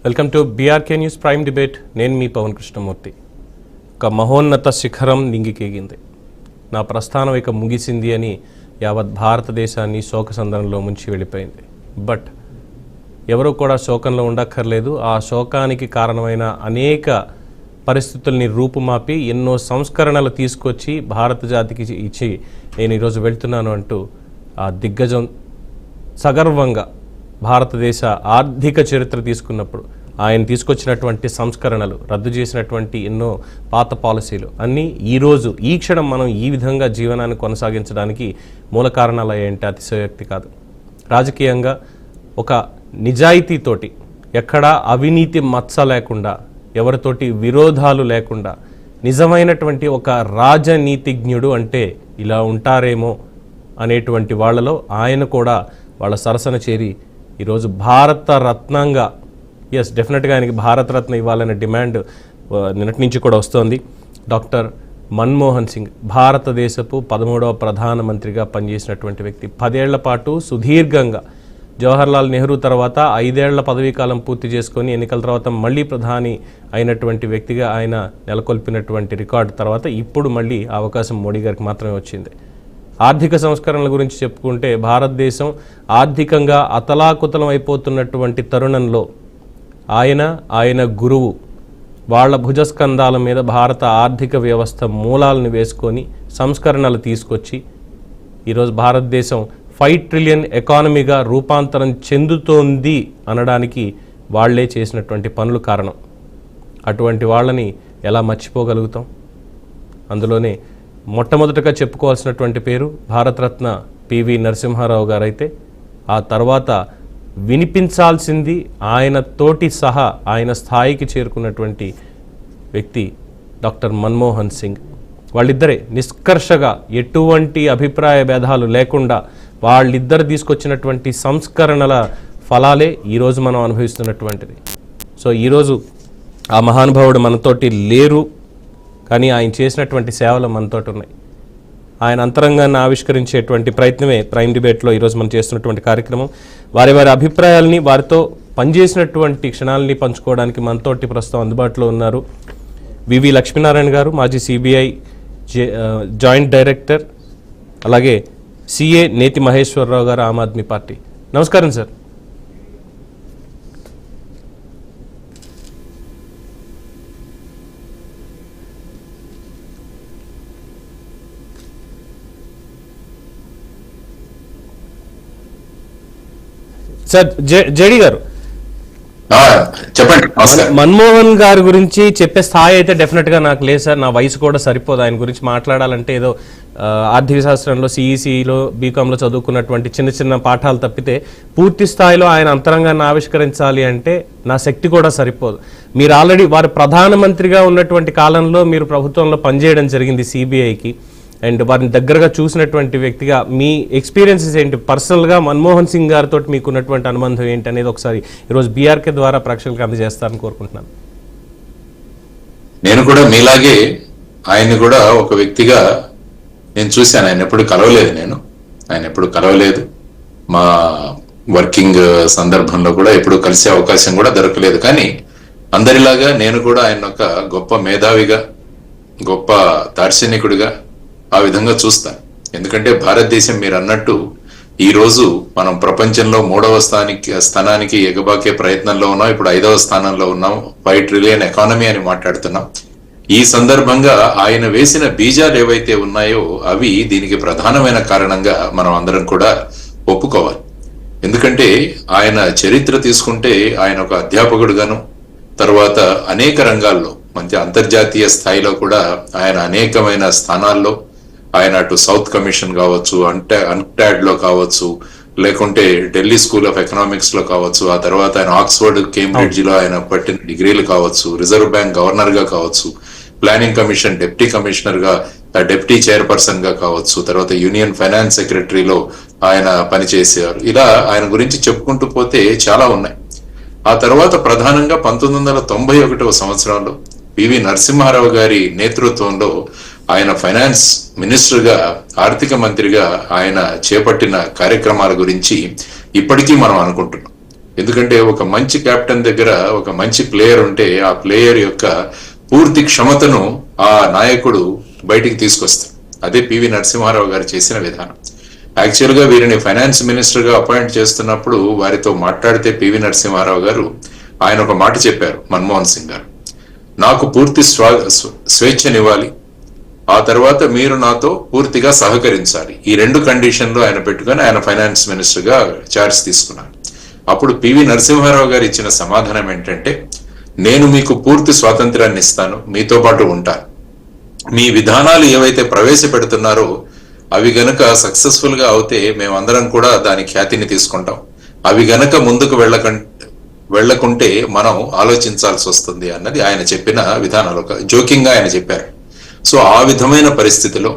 Welcome to BRK news prime debate. నేను మీ పవన్ కృష్ణమూర్తి. ఒక మహోన్నత శిఖరం నింగికేగింది. నా ప్రస్థానం ఇక ముగిసింది అని యావత్ భారతదేశాన్ని శోకసంద్రంలో ముంచి వెళ్ళిపోయింది. బట్ ఎవరు కూడా శోకంలో ఉండక్కర్లేదు. ఆ శోకానికి కారణమైన అనేక పరిస్థితుల్ని రూపుమాపి ఎన్నో సంస్కరణలు తీసుకొచ్చి భారత జాతికి ఇచ్చి నేను ఈరోజు వెళ్తున్నాను అంటూ ఆ దిగ్గజం సగర్వంగా భారతదేశ ఆర్థిక చరిత్ర తీసుకున్నప్పుడు ఆయన తీసుకొచ్చినటువంటి సంస్కరణలు, రద్దు చేసినటువంటి ఎన్నో పాత పాలసీలు అన్నీ ఈరోజు ఈ క్షణం మనం ఈ విధంగా జీవనాన్ని కొనసాగించడానికి మూల కారణాలు ఏంటి అతిశయోక్తి కాదు. రాజకీయంగా ఒక నిజాయితీతోటి, ఎక్కడా అవినీతి మచ్చ లేకుండా, ఎవరితోటి విరోధాలు లేకుండా నిజమైనటువంటి ఒక రాజనీతిజ్ఞుడు అంటే ఇలా ఉంటారేమో అనేటువంటి వాళ్ళలో ఆయన కూడా వాళ్ళ సరసన చేరి ఈరోజు భారత రత్నంగా, ఎస్ డెఫినెట్గా ఆయనకి భారతరత్న ఇవ్వాలనే డిమాండ్ నిన్నటి నుంచి కూడా వస్తోంది. డాక్టర్ మన్మోహన్ సింగ్ భారతదేశపు 13వ ప్రధానమంత్రిగా పనిచేసినటువంటి వ్యక్తి. 10 ఏళ్ల పాటు సుదీర్ఘంగా జవహర్లాల్ నెహ్రూ తర్వాత 5 ఏళ్ల పదవీకాలం పూర్తి చేసుకొని ఎన్నికల తర్వాత మళ్ళీ ప్రధాని అయినటువంటి వ్యక్తిగా ఆయన నెలకొల్పినటువంటి రికార్డు తర్వాత ఇప్పుడు మళ్ళీ ఆ అవకాశం మోడీ గారికి మాత్రమే వచ్చింది. ఆర్థిక సంస్కరణల గురించి చెప్పుకుంటే భారతదేశం ఆర్థికంగా అతలాకుతలం అయిపోతున్నటువంటి తరుణంలో ఆయన గురువు వాళ్ళ భుజస్కంధాల మీద భారత ఆర్థిక వ్యవస్థ మూలాలను వేసుకొని సంస్కరణలు తీసుకొచ్చి ఈరోజు భారతదేశం 5 ట్రిలియన్ ఎకానమీగా రూపాంతరం చెందుతోంది అనడానికి వాళ్లే చేసినటువంటి పనులు కారణం. అటువంటి వాళ్ళని ఎలా మర్చిపోగలుగుతాం? అందులోనే మొట్టమొదటగా చెప్పుకోవాల్సినటువంటి పేరు భారతరత్న పివి నరసింహారావు గారైతే, ఆ తర్వాత వినిపించాల్సింది ఆయన తోటి సహా ఆయన స్థాయికి చేరుకున్నటువంటి వ్యక్తి డాక్టర్ మన్మోహన్ సింగ్. వాళ్ళిద్దరే నిష్కర్షగా ఎటువంటి అభిప్రాయ భేదాలు లేకుండా వాళ్ళిద్దరు తీసుకొచ్చినటువంటి సంస్కరణల ఫలాలే ఈరోజు మనం అనుభవిస్తున్నటువంటిది. సో ఈరోజు ఆ మహానుభావుడు మనతోటి లేరు, కానీ ఆయన చేసినటువంటి సేవలు మనతోటి ఉన్నాయి. ఆయన అంతరంగాన్ని ఆవిష్కరించేటువంటి ప్రయత్నమే ప్రైమ్ డిబేట్లో ఈరోజు మనం చేస్తున్నటువంటి కార్యక్రమం. వారి అభిప్రాయాలని, వారితో పనిచేసినటువంటి క్షణాలని పంచుకోవడానికి మనతోటి ప్రస్తుతం అందుబాటులో ఉన్నారు వివి లక్ష్మీనారాయణ గారు, మాజీ సిబిఐ జాయింట్ డైరెక్టర్, అలాగే సిఏ నేతి మహేశ్వరరావు గారు, ఆమ్ ఆద్మీ పార్టీ. నమస్కారం సార్. సార్ జేడి గారు చెప్పండి. మన్మోహన్ గారి గురించి చెప్పే స్థాయి అయితే డెఫినెట్గా నాకు లేదు సార్. నా వయసు కూడా సరిపోదు ఆయన గురించి మాట్లాడాలంటే. ఏదో ఆర్థిక శాస్త్రంలో సిఈసిలో బీకాంలో చదువుకున్నటువంటి చిన్న చిన్న పాఠాలు తప్పితే పూర్తి స్థాయిలో ఆయన అంతరంగాన్ని ఆవిష్కరించాలి అంటే నా శక్తి కూడా సరిపోదు. మీరు ఆల్రెడీ వారు ప్రధానమంత్రిగా ఉన్నటువంటి కాలంలో మీరు ప్రభుత్వంలో పనిచేయడం జరిగింది సిబిఐకి, అండ్ వారిని దగ్గరగా చూసినటువంటి వ్యక్తిగా మీ ఎక్స్పీరియన్సెస్ ఏంటి? పర్సనల్గా మన్మోహన్ సింగ్ గారితో మీకు ఉన్నటువంటి అనుబంధం ఏంటి అనేది ఒకసారి ఈరోజు బీఆర్కే ద్వారా ప్రేక్షకులకు అందజేస్తారని కోరుకుంటున్నాను. నేను కూడా మీలాగే ఆయన్ని కూడా ఒక వ్యక్తిగా నేను చూశాను. ఆయన ఎప్పుడు కలవలేదు. మా వర్కింగ్ సందర్భంలో కూడా ఎప్పుడు కలిసే అవకాశం కూడా దొరకలేదు. కానీ అందరిలాగా నేను కూడా ఆయన ఒక గొప్ప మేధావిగా, గొప్ప దార్శనికుడిగా ఆ విధంగా చూస్తాను. ఎందుకంటే భారతదేశం మీరు అన్నట్టు ఈ రోజు మనం ప్రపంచంలో 3వ స్థానానికి ఎగబాకే ప్రయత్నంలో ఉన్నాం. ఇప్పుడు 5వ స్థానంలో ఉన్నాం. 5 ట్రిలియన్ ఎకానమీ అని మాట్లాడుతున్నాం. ఈ సందర్భంగా ఆయన వేసిన బీజాలు ఏవైతే ఉన్నాయో అవి దీనికి ప్రధానమైన కారణంగా మనం అందరం కూడా ఒప్పుకోవాలి. ఎందుకంటే ఆయన చరిత్ర తీసుకుంటే ఆయన ఒక అధ్యాపకుడుగాను, తర్వాత అనేక రంగాల్లో మంచి అంతర్జాతీయ స్థాయిలో కూడా ఆయన అనేకమైన స్థానాల్లో ఆయన అటు సౌత్ కమిషన్ కావచ్చు, అన్టాడ్ లో కావచ్చు, లేకుంటే ఢిల్లీ స్కూల్ ఆఫ్ ఎకనామిక్స్ లో కావచ్చు, ఆ తర్వాత ఆయన ఆక్స్ఫర్డ్, కేంబ్రిడ్జ్ లో ఆయన పట్టిన డిగ్రీలు కావచ్చు, రిజర్వ్ బ్యాంక్ గవర్నర్ గా కావచ్చు, ప్లానింగ్ కమిషన్ డిప్టీ కమిషనర్ గా, డిప్టీ చైర్పర్సన్ గా కావచ్చు, తర్వాత యూనియన్ ఫైనాన్స్ సెక్రటరీలో ఆయన పనిచేసేవారు. ఇలా ఆయన గురించి చెప్పుకుంటూ పోతే చాలా ఉన్నాయి. ఆ తర్వాత ప్రధానంగా 1991వ సంవత్సరంలో పివి నరసింహారావు గారి నేతృత్వంలో ఆయన ఫైనాన్స్ మినిస్టర్ గా, ఆర్థిక మంత్రిగా ఆయన చేపట్టిన కార్యక్రమాల గురించి ఇప్పటికీ మనం అనుకుంటున్నాం. ఎందుకంటే ఒక మంచి కెప్టెన్ దగ్గర ఒక మంచి ప్లేయర్ ఉంటే ఆ ప్లేయర్ యొక్క పూర్తి క్షమతను ఆ నాయకుడు బయటికి తీసుకొస్తాడు. అదే పివి నరసింహారావు గారు చేసిన విధానం. యాక్చువల్ గా వీరిని ఫైనాన్స్ మినిస్టర్ గా అపాయింట్ చేస్తున్నప్పుడు వారితో మాట్లాడితే పివి నరసింహారావు గారు ఆయన ఒక మాట చెప్పారు, మన్మోహన్ సింగ్ గారు, నాకు పూర్తి స్వేచ్ఛనివ్వాలి, ఆ తర్వాత మీరు నాతో పూర్తిగా సహకరించాలి. ఈ 2 కండిషన్లు ఆయన పెట్టుకొని ఆయన ఫైనాన్స్ మినిస్టర్ గా చార్జ్ తీసుకున్నారు. అప్పుడు పివి నరసింహారావు గారు ఇచ్చిన సమాధానం ఏంటంటే, నేను మీకు పూర్తి స్వాతంత్రాన్ని ఇస్తాను, మీతో పాటు ఉంటాను, మీ విధానాలు ఏవైతే ప్రవేశపెడుతున్నారో అవి గనక సక్సెస్ఫుల్ గా అవుతే మేమందరం కూడా దాని ఖ్యాతిని తీసుకుంటాం, అవి గనక ముందుకు వెళ్లకుంటే మనం ఆలోచించాల్సి వస్తుంది అన్నది ఆయన చెప్పిన విధానాలు. జోకింగ్ గా ఆయన చెప్పారు. సో ఆ విధమైన పరిస్థితిలో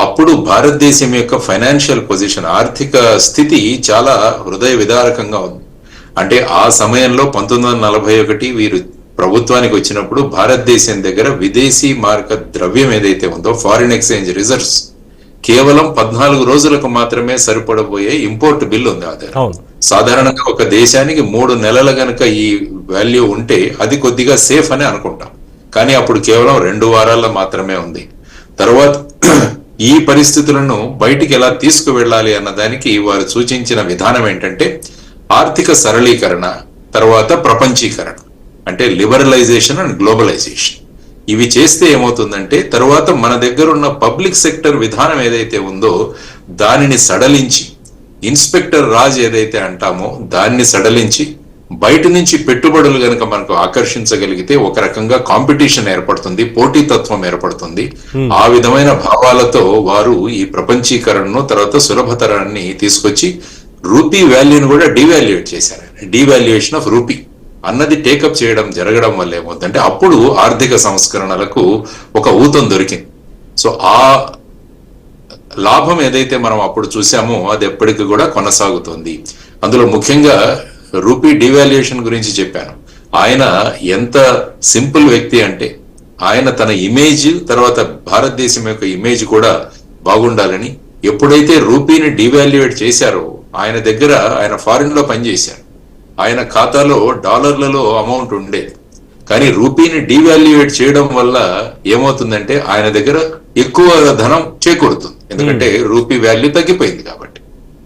అప్పుడు భారతదేశం యొక్క ఫైనాన్షియల్ పొజిషన్, ఆర్థిక స్థితి చాలా హృదయ విదారకంగా ఉంది. అంటే ఆ సమయంలో 1941 వీరు ప్రభుత్వానికి వచ్చినప్పుడు భారతదేశం దగ్గర విదేశీ మార్క ద్రవ్యం ఏదైతే ఉందో, ఫారిన్ ఎక్స్చేంజ్ రిజర్వ్స్, కేవలం 14 రోజులకు మాత్రమే సరిపడబోయే ఇంపోర్ట్ బిల్ ఉంది. అదే సాధారణంగా ఒక దేశానికి 3 నెలల గనక ఈ వాల్యూ ఉంటే అది కొద్దిగా సేఫ్ అని అనుకుంటాం, కానీ అప్పుడు కేవలం 2 వారాల్లో మాత్రమే ఉంది. తర్వాత ఈ పరిస్థితులను బయటికి ఎలా తీసుకువెళ్ళాలి అన్న దానికి వారు సూచించిన విధానం ఏంటంటే ఆర్థిక సరళీకరణ, తర్వాత ప్రపంచీకరణ, అంటే లిబరలైజేషన్ అండ్ గ్లోబలైజేషన్. ఇవి చేస్తే ఏమవుతుందంటే తర్వాత మన దగ్గర ఉన్న పబ్లిక్ సెక్టర్ విధానం ఏదైతే ఉందో దానిని సడలించి, ఇన్స్పెక్టర్ రాజ్ ఏదైతే అంటామో దాన్ని సడలించి, బయట నుంచి పెట్టుబడులు గనక మనకు ఆకర్షించగలిగితే ఒక రకంగా కాంపిటీషన్ ఏర్పడుతుంది, పోటీతత్వం ఏర్పడుతుంది. ఆ విధమైన భావాలతో వారు ఈ ప్రపంచీకరణను, తర్వాత సులభతరాన్ని తీసుకొచ్చి రూపీ వాల్యూని కూడా డివాల్యుయేట్ చేశారు. డివాల్యుయేషన్ ఆఫ్ రూపీ అన్నది టేకప్ చేయడం జరగడం వల్ల ఏమవుతుందంటే అప్పుడు ఆర్థిక సంస్కరణలకు ఒక ఊతం దొరికింది. సో ఆ లాభం ఏదైతే మనం అప్పుడు చూసామో అది ఎప్పటికీ కూడా కొనసాగుతుంది. అందులో ముఖ్యంగా రూపీ డివాల్యుయేషన్ గురించి చెప్పాను. ఆయన ఎంత సింపుల్ వ్యక్తి అంటే ఆయన తన ఇమేజ్, తర్వాత భారతదేశం యొక్క ఇమేజ్ కూడా బాగుండాలని ఎప్పుడైతే రూపీని డివాల్యుయేట్ చేశారో ఆయన దగ్గర, ఆయన ఫారిన్ లో పనిచేశారు, ఆయన ఖాతాలో డాలర్లలో అమౌంట్ ఉండేది, కానీ రూపీని డివాల్యుయేట్ చేయడం వల్ల ఏమవుతుందంటే ఆయన దగ్గర ఎక్కువ ధనం చేకూరుతుంది, ఎందుకంటే రూపీ వాల్యూ తగ్గిపోయింది కాబట్టి.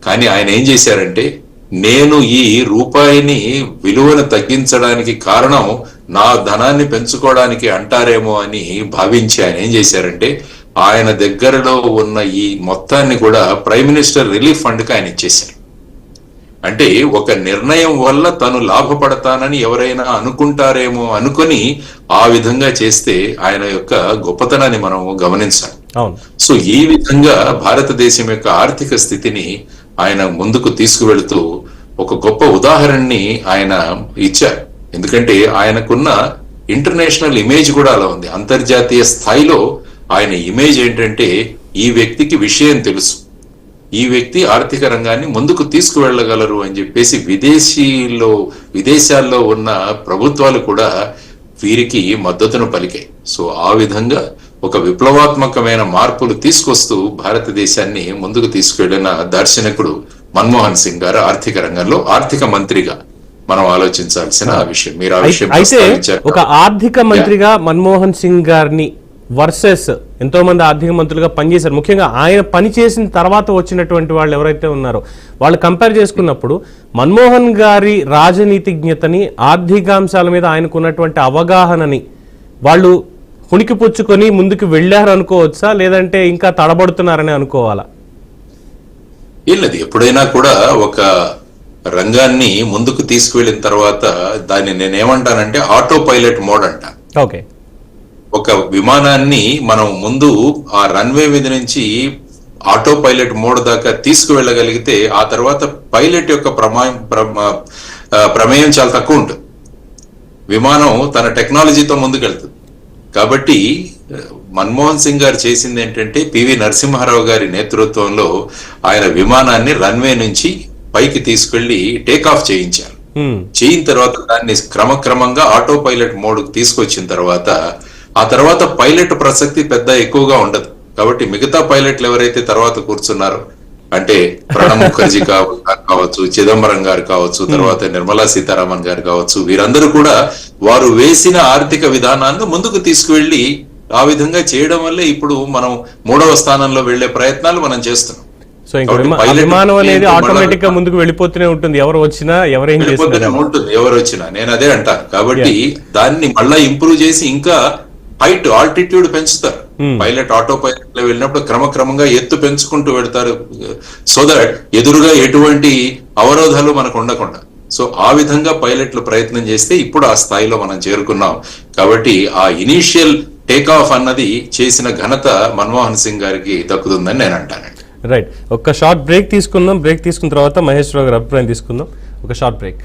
కానీ ఆయన ఏం చేశారంటే నేను ఈ రూపాయిని విలువను తగ్గించడానికి కారణం నా ధనాన్ని పెంచుకోవడానికి అంటారేమో అని భావించి ఆయన ఏం చేశారంటే ఆయన దగ్గరలో ఉన్న ఈ మొత్తాన్ని కూడా ప్రైమ్ మినిస్టర్ రిలీఫ్ ఫండ్ కి ఆయన ఇచ్చేశారు. అంటే ఒక నిర్ణయం వల్ల తను లాభపడతానని ఎవరైనా అనుకుంటారేమో అనుకొని ఆ విధంగా చేస్తే ఆయన యొక్క గొప్పతనాన్ని మనం గమనించాలి. సో ఈ విధంగా భారతదేశం యొక్క ఆర్థిక స్థితిని ఆయన ముందుకు తీసుకువెళుతూ ఒక గొప్ప ఉదాహరణని ఆయన ఇచ్చారు. ఎందుకంటే ఆయనకున్న ఇంటర్నేషనల్ ఇమేజ్ కూడా అలా ఉంది. అంతర్జాతీయ స్థాయిలో ఆయన ఇమేజ్ ఏంటంటే ఈ వ్యక్తికి విషయం తెలుసు, ఈ వ్యక్తి ఆర్థిక రంగాన్ని ముందుకు తీసుకువెళ్ళగలరు అని చెప్పేసి విదేశాల్లో ఉన్న ప్రభుత్వాలు కూడా వీరికి మద్దతును పలికాయి. సో ఆ విధంగా ఒక విప్లవాత్మకమైన మార్పులు తీసుకొస్తూ భారతదేశాన్ని ముందుకు తీసుకెళ్లిన దార్శనికుడు మన్మోహన్ సింగ్ గారు ఆర్థిక రంగంలో ఆర్థిక మంత్రిగా మనం ఆలోచించాల్సిన విషయం. మీరు ఆ విషయం అయితే ఒక ఆర్థిక మంత్రిగా మన్మోహన్ సింగ్ గారిని వర్సెస్ ఎంతో మంది ఆర్థిక మంత్రులుగా పనిచేశారు, ముఖ్యంగా ఆయన పని చేసిన తర్వాత వచ్చినటువంటి వాళ్ళు ఎవరైతే ఉన్నారో వాళ్ళు కంపేర్ చేసుకున్నప్పుడు మన్మోహన్ గారి రాజనీతిజ్ఞతని, ఆర్థికాంశాల మీద ఆయనకున్నటువంటి అవగాహనని వాళ్ళు పుణికిపుచ్చుకొని ముందుకు వెళ్ళారు అనుకోవచ్చా, లేదంటే ఇంకా తడబడుతున్నారని అనుకోవాలా? లేదు, ఎప్పుడైనా కూడా ఒక రంగాన్ని ముందుకు తీసుకువెళ్ళిన తర్వాత దాన్ని నేనేమంటానంటే ఆటో పైలట్ మోడ్ అంటాను. ఓకే, ఒక విమానాన్ని మనం ముందు ఆ రన్వే మీద నుంచి ఆటో పైలట్ మోడ్ దాకా తీసుకువెళ్ళగలిగితే ఆ తర్వాత పైలట్ యొక్క ప్రమేయం చాలా తక్కువ ఉంటుంది. విమానం తన టెక్నాలజీతో ముందుకెళ్తుంది. కాబట్టి మన్మోహన్ సింగ్ గారు చేసింది ఏంటంటే పివి నరసింహారావు గారి నేతృత్వంలో ఆయన విమానాన్ని రన్వే నుంచి పైకి తీసుకెళ్లి టేకాఫ్ చేయించారు. చేయిన తర్వాత దాన్ని క్రమక్రమంగా ఆటో పైలట్ మోడ్ తీసుకొచ్చిన తర్వాత ఆ తర్వాత పైలట్ ప్రసక్తి పెద్ద ఎక్కువగా ఉండదు. కాబట్టి మిగతా పైలట్లు ఎవరైతే తర్వాత కూర్చున్నారో అంటే ప్రణబ్ ముఖర్జీ కావచ్చు, చిదంబరం గారు కావచ్చు, తర్వాత నిర్మలా సీతారామన్ గారు కావచ్చు, వీరందరూ కూడా వారు వేసిన ఆర్థిక విధానాన్ని ముందుకు తీసుకువెళ్లి ఆ విధంగా చేయడం వల్లే ఇప్పుడు మనం 3వ స్థానంలో వెళ్లే ప్రయత్నాలు మనం చేస్తున్నాం. సో ఇంకా అభిమానం అనేది ఆటోమేటిక్ గా ముందుకు వెళ్ళిపోతూనే ఉంటుంది, ఎవరు వచ్చినా ఎవరేం చేసినా ఉంటుంది, ఎవరు వచ్చినా. నేను అదే అంటాను. కాబట్టి దాన్ని మళ్ళా ఇంప్రూవ్ చేసి ఇంకా హైట్ ఆల్టిట్యూడ్ పెంచుతారు. పైలట్ ఆటో పైలట్ లో వెళ్ళినప్పుడు క్రమక్రమంగా ఎత్తు పెంచుకుంటూ వెళ్తారు, సో దట్ ఎదురుగా ఎటువంటి అవరోధాలు మనకు ఉండకుండా. సో ఆ విధంగా పైలట్లు ప్రయత్నం చేస్తే ఇప్పుడు ఆ స్థాయిలో మనం చేరుకున్నాం. కాబట్టి ఆ ఇనీషియల్ టేక్ ఆఫ్ అన్నది చేసిన ఘనత మన్మోహన్ సింగ్ గారికి దక్కుతుందని నేను అంటానండి. రైట్, ఒక షార్ట్ బ్రేక్ తీసుకుందాం. బ్రేక్ తీసుకున్న తర్వాత మహేశ్వరరావు గారి అభిప్రాయం తీసుకుందాం. ఒక షార్ట్ బ్రేక్.